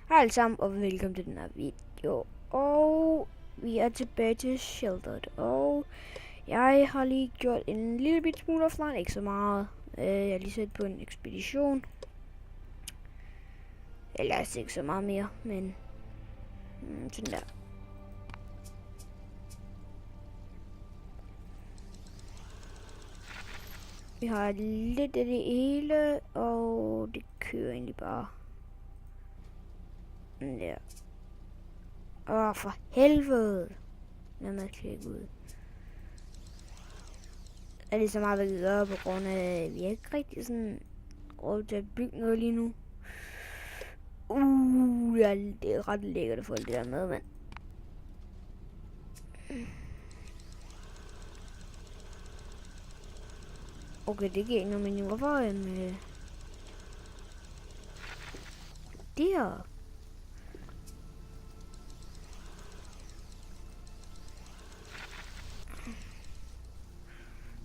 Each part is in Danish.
Hej alle sammen, og velkommen til den her video. Og vi er tilbage til shelteret. Og jeg har lige gjort en lille bit smule offline, ikke så meget. Jeg har lige set på en ekspedition. Eller altså ikke så meget mere, men sådan der. Vi har lidt af det hele, og det kører egentlig bare. Der. For helvede. Lad mig klikke ud. Er det så meget, hvad vi gør, på grund af, at vi er ikke rigtig sådan råd til at bygge noget lige nu. Ja, det er ret lækkert at få det der med, mand. Okay, det giver ikke noget mening. Hvorfor det her?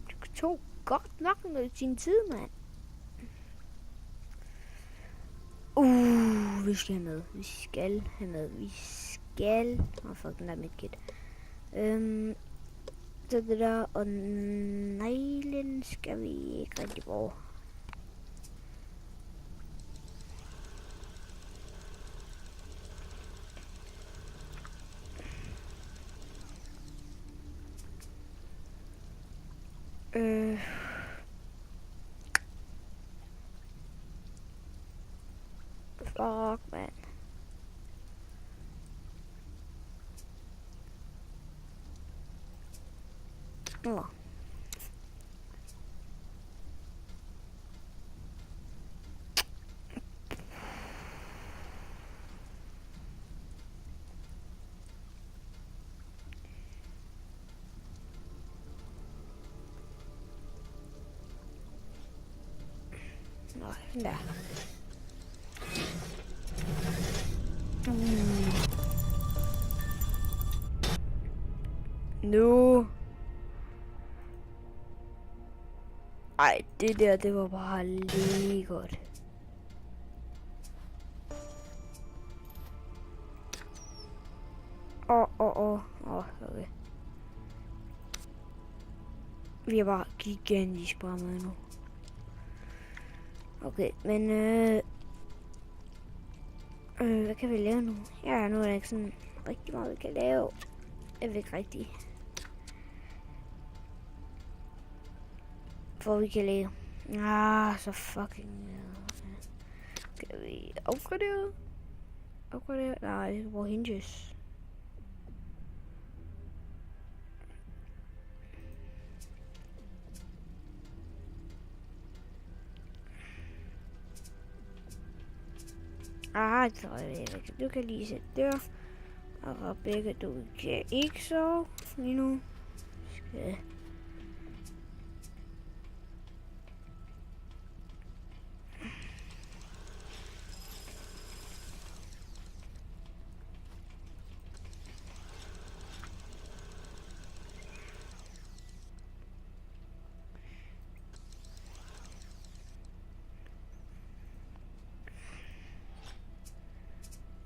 Det tog godt nok noget sin tid, mand. Vi skal have med. Vi skal have med. Vi skal... fuck, den der midtgit. Så det der, og neglen skal vi ikke rigtig bruge. Fuck, man. Nå. Nå, der. Nu. Ej, det der, det var bare lige godt. Okay. Vi er bare gigantisk bare med nu. Okay, men hvad kan vi lave nu? Ja, nu er der ikke sådan rigtig meget, vi kan lave. Jeg ved ikke rigtigt. For vi kan lave. Så fucking... Kan vi opgradere? Nej, vi skal bruge hinges. Du kan lige sætte der. Og Rebecca, du kan ikke så lige nu. Skal...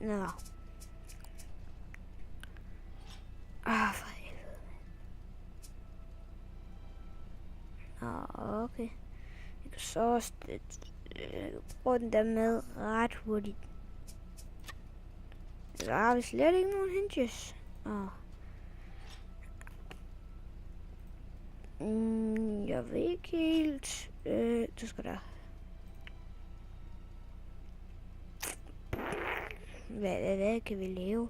Nå. For helvede. Okay. Jeg kan så også bruge den der med ret hurtigt. Så har vi slet ikke nogen hinges. Jeg ved ikke helt. Du skal der. Hvad kan vi lave?